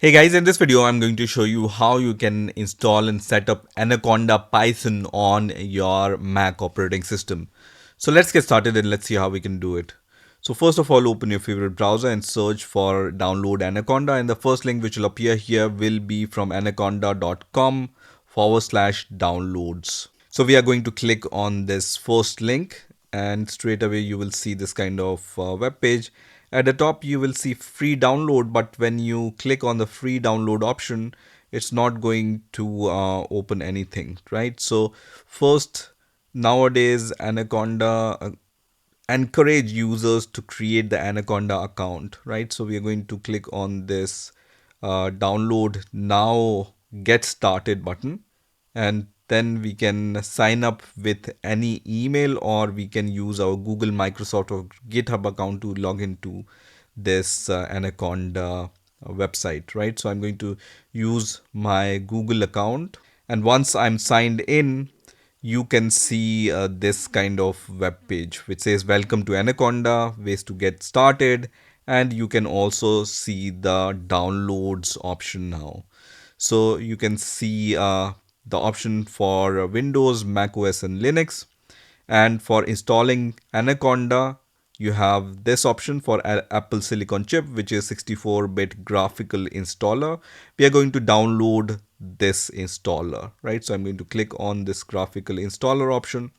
Hey guys, in this video I'm going to show you how you can install and set up Anaconda Python on your Mac operating system. So let's get started and let's see how we can do it. So first of all, open your favorite browser and search for download Anaconda, and the first link which will appear here will be from anaconda.com/downloads. So we are going to click on this first link and straight away you will see this kind of web page. At the top you will see free download, but when you click on the free download option, it's not going to open anything, right? So first, nowadays Anaconda encourage users to create the Anaconda account, right? So we are going to click on this download now get started button, and then we can sign up with any email, or we can use our Google, Microsoft, or GitHub account to log into this Anaconda website, right? So I'm going to use my Google account, and once I'm signed in, you can see this kind of web page which says welcome to Anaconda, ways to get started, and you can also see the downloads option now. So you can see the option for Windows, macOS, and Linux. And for installing Anaconda, you have this option for Apple Silicon chip, which is 64-bit graphical installer. We are going to download this installer, right? So I'm going to click on this graphical installer option,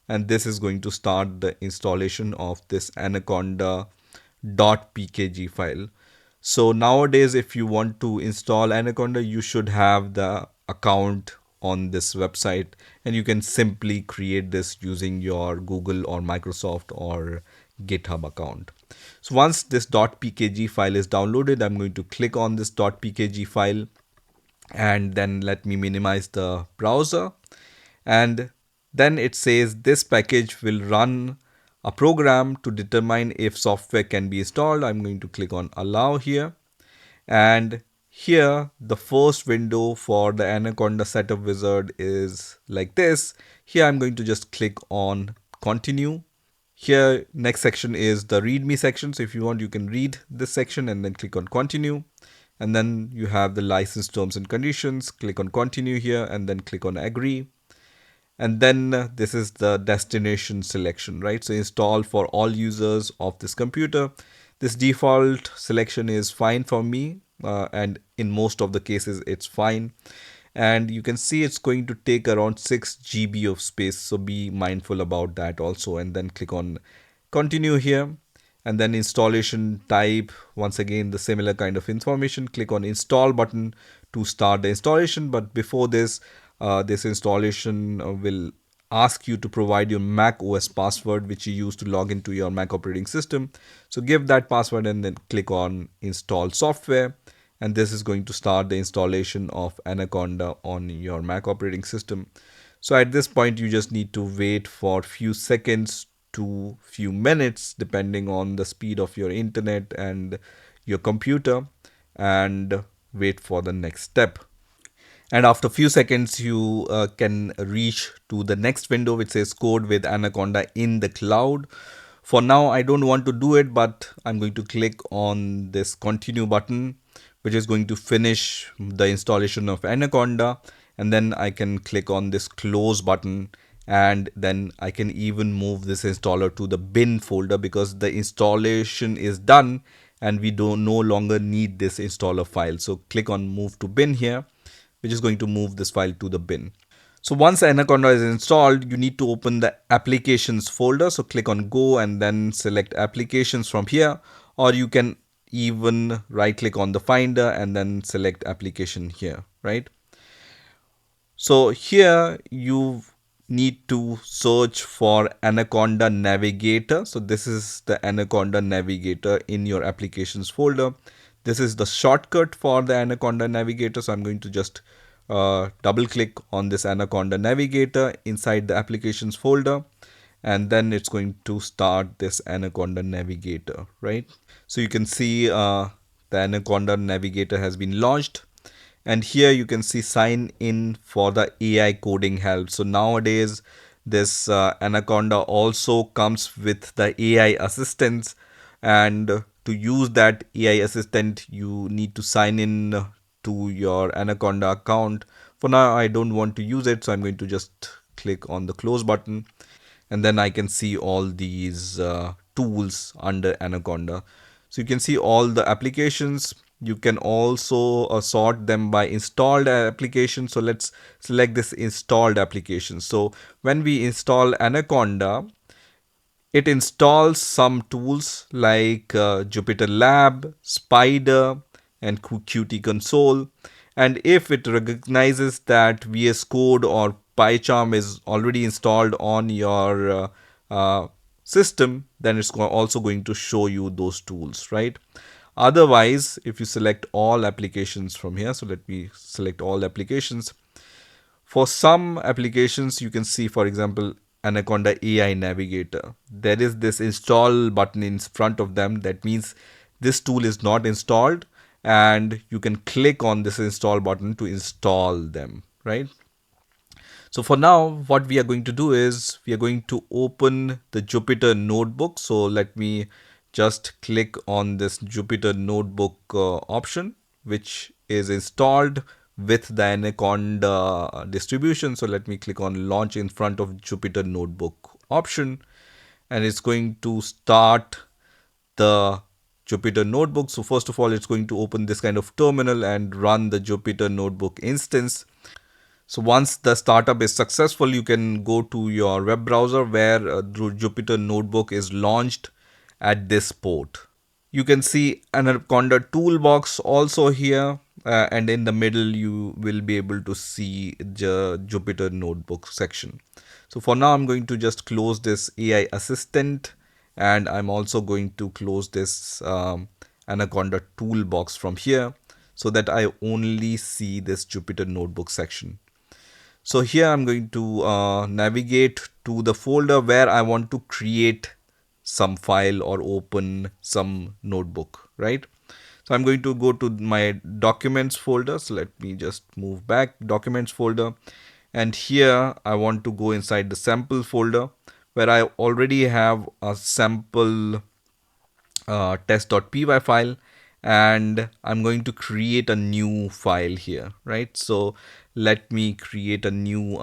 and this is going to start the installation of this anaconda.pkg file. So nowadays, if you want to install Anaconda, you should have the account on this website, and you can simply create this using your Google or Microsoft or GitHub account. So once this .pkg file is downloaded, I'm going to click on this .pkg file, and then let me minimize the browser, and then it says this package will run a program to determine if software can be installed. I'm going to click on allow here, and here the first window for the Anaconda setup wizard is like this. Here I'm going to just click on continue. Here next section is the readme section, so if you want you can read this section and then click on continue. And then you have the license terms and conditions. Click on continue here and then click on agree. And then this is the destination selection, right? So install for all users of this computer. This default selection is fine for me, and in most of the cases it's fine. And you can see it's going to take around 6 GB of space, so be mindful about that also. And then click on continue here, and then installation type, once again the similar kind of information. Click on install button to start the installation, but before this, this installation will ask you to provide your Mac OS password, which you use to log into your Mac operating system. So give that password and then click on install software, and this is going to start the installation of Anaconda on your Mac operating system. So at this point you just need to wait for a few seconds to few minutes depending on the speed of your internet and your computer, and wait for the next step. And after a few seconds you can reach to the next window which says code with Anaconda in the cloud. For now I don't want to do it, but I'm going to click on this continue button, which is going to finish the installation of Anaconda, and then I can click on this close button, and then I can even move this installer to the bin folder because the installation is done and we don't no longer need this installer file. So click on move to bin here, which is going to move this file to the bin. So once Anaconda is installed, you need to open the applications folder. So click on go and then select applications from here, or you can even right click on the finder and then select application here, right? So here you need to search for Anaconda Navigator. So this is the Anaconda Navigator in your applications folder. This is the shortcut for the Anaconda Navigator. So I'm going to just double click on this Anaconda Navigator inside the applications folder, and then it's going to start this Anaconda Navigator, right? So you can see the Anaconda Navigator has been launched, and here you can see sign in for the AI coding help. So nowadays this Anaconda also comes with the AI assistants, and To use that AI assistant, you need to sign in to your Anaconda account. For now, I don't want to use it, so I'm going to just click on the close button, and then I can see all these tools under Anaconda. So you can see all the applications. You can also sort them by installed application. So let's select this installed application. So when we install Anaconda, it installs some tools like Jupyter Lab, Spider, and Qt Console. And if it recognizes that VS Code or PyCharm is already installed on your system, then it's also going to show you those tools, right? Otherwise, if you select all applications from here, so let me select all applications. For some applications, you can see, for example, Anaconda AI Navigator. There is this install button in front of them. That means this tool is not installed, and you can click on this install button to install them, right? So for now, what we are going to do is we are going to open the Jupyter Notebook. So let me just click on this Jupyter Notebook option, which is installed with the Anaconda distribution. So let me click on launch in front of Jupyter Notebook option, and it's going to start the Jupyter Notebook. So first of all, it's going to open this kind of terminal and run the Jupyter Notebook instance. So once the startup is successful, you can go to your web browser where Jupyter Notebook is launched at this port. You can see an Anaconda toolbox also here, and in the middle you will be able to see the Jupyter Notebook section. So for now, I'm going to just close this AI assistant, and I'm also going to close this Anaconda toolbox from here so that I only see this Jupyter Notebook section. So here I'm going to navigate to the folder where I want to create some file or open some notebook, right? So I'm going to go to my documents folder. So let me just move back, documents folder. And here I want to go inside the sample folder where I already have a sample test.py file, and I'm going to create a new file here, right? So let me create a new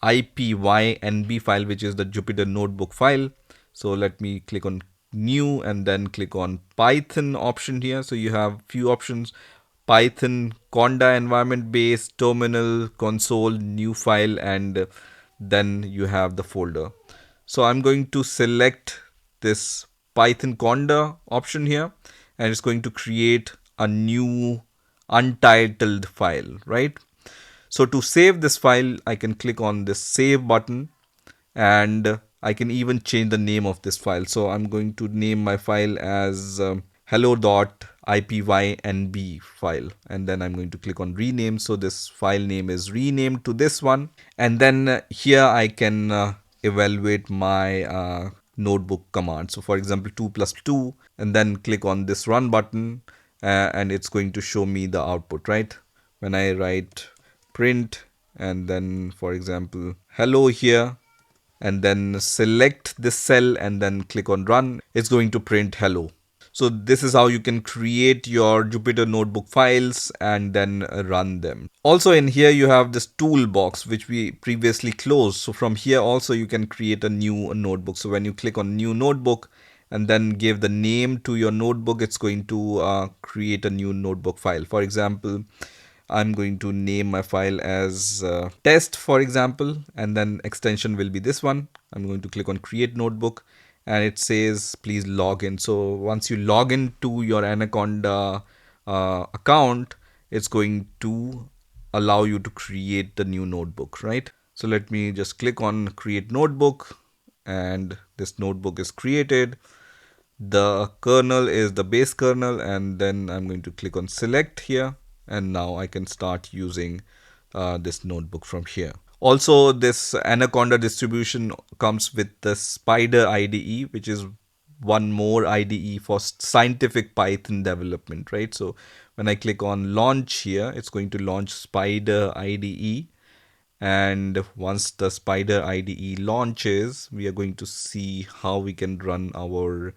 IPYNB file, which is the Jupyter Notebook file. So let me click on new and then click on Python option here. So you have few options: Python, Conda environment base, terminal, console, new file, and then you have the folder. So I'm going to select this Python Conda option here, and it's going to create a new untitled file, right? So to save this file, I can click on this save button, and I can even change the name of this file. So I'm going to name my file as hello.ipynb file, and then I'm going to click on rename. So this file name is renamed to this one, and then here I can evaluate my notebook command. So for example, 2 plus 2, and then click on this run button, and it's going to show me the output, right? When I write print and then, for example, hello here, and then select this cell and then click on run, it's going to print hello. So this is how you can create your Jupyter Notebook files and then run them. Also in here you have this toolbox which we previously closed. So from here also you can create a new notebook. So when you click on new notebook and then give the name to your notebook, it's going to create a new notebook file. For example, I'm going to name my file as test, for example, and then extension will be this one. I'm going to click on create notebook, and it says please log in. So once you log into your Anaconda account, it's going to allow you to create the new notebook, right? So let me just click on create notebook, and this notebook is created. The kernel is the base kernel, and then I'm going to click on select here, and now I can start using this notebook from here. Also, this Anaconda distribution comes with the Spider IDE, which is one more IDE for scientific Python development, right? So when I click on launch here, it's going to launch Spider IDE. And once the Spider IDE launches, we are going to see how we can run our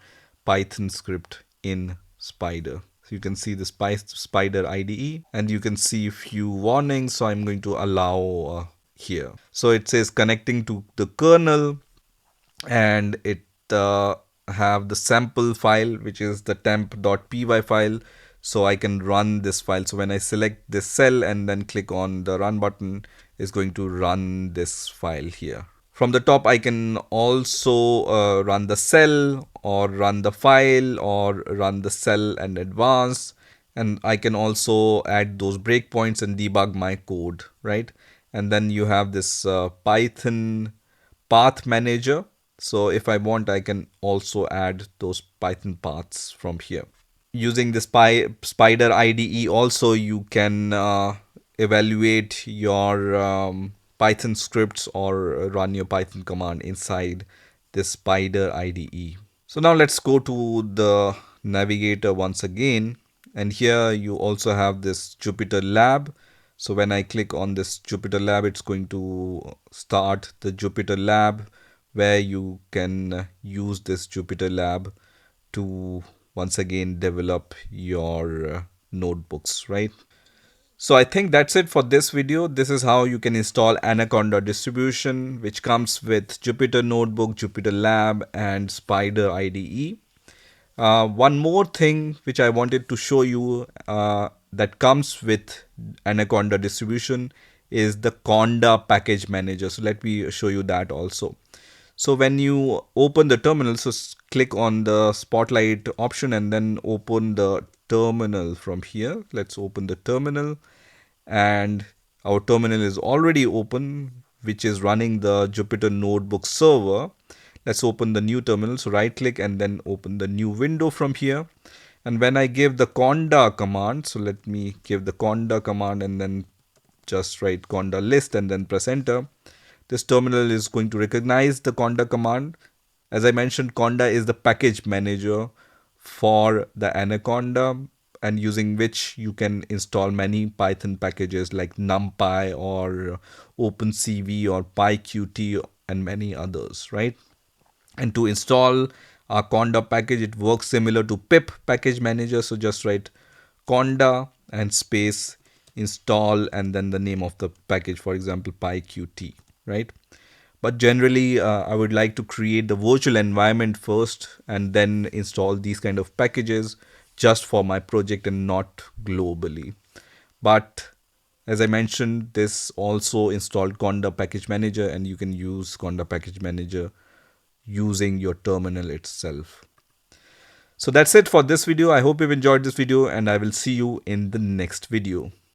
Python script in Spider. So you can see the Spider IDE, and you can see a few warnings. So I'm going to allow here. So it says connecting to the kernel, and it have the sample file, which is the temp.py file. So I can run this file. So when I select this cell and then click on the run button, it's going to run this file here. From the top, I can also run the cell or run the file or run the cell and advance. And I can also add those breakpoints and debug my code, right? And then you have this Python path manager. So if I want, I can also add those Python paths from here. Using the Spider IDE also, you can evaluate your Python scripts or run your Python command inside this Spider IDE. So now let's go to the Navigator once again. And here you also have this Jupyter Lab. So when I click on this Jupyter Lab, it's going to start the Jupyter Lab, where you can use this Jupyter Lab to once again develop your notebooks, right? So I think that's it for this video. This is how you can install Anaconda distribution, which comes with Jupyter Notebook, Jupyter Lab, and Spider IDE. One more thing which I wanted to show you that comes with Anaconda distribution is the Conda package manager. So let me show you that also. So when you open the terminal, so click on the spotlight option and then open the terminal from here. Let's open the terminal, and our terminal is already open, which is running the Jupyter Notebook server. Let's open the new terminal. So right click and then open the new window from here. And when I give the Conda command, so let me give the Conda command and then just write Conda list and then press enter. This terminal is going to recognize the Conda command. As I mentioned, Conda is the package manager for the Anaconda, and using which you can install many Python packages like NumPy or OpenCV or PyQt and many others, right? And to install our Conda package, it works similar to pip package manager. So just write Conda and space install and then the name of the package, for example, PyQt, right? But generally, I would like to create the virtual environment first and then install these kind of packages just for my project and not globally. But as I mentioned, this also installed Conda package manager, and you can use Conda package manager using your terminal itself. So that's it for this video. I hope you've enjoyed this video, and I will see you in the next video.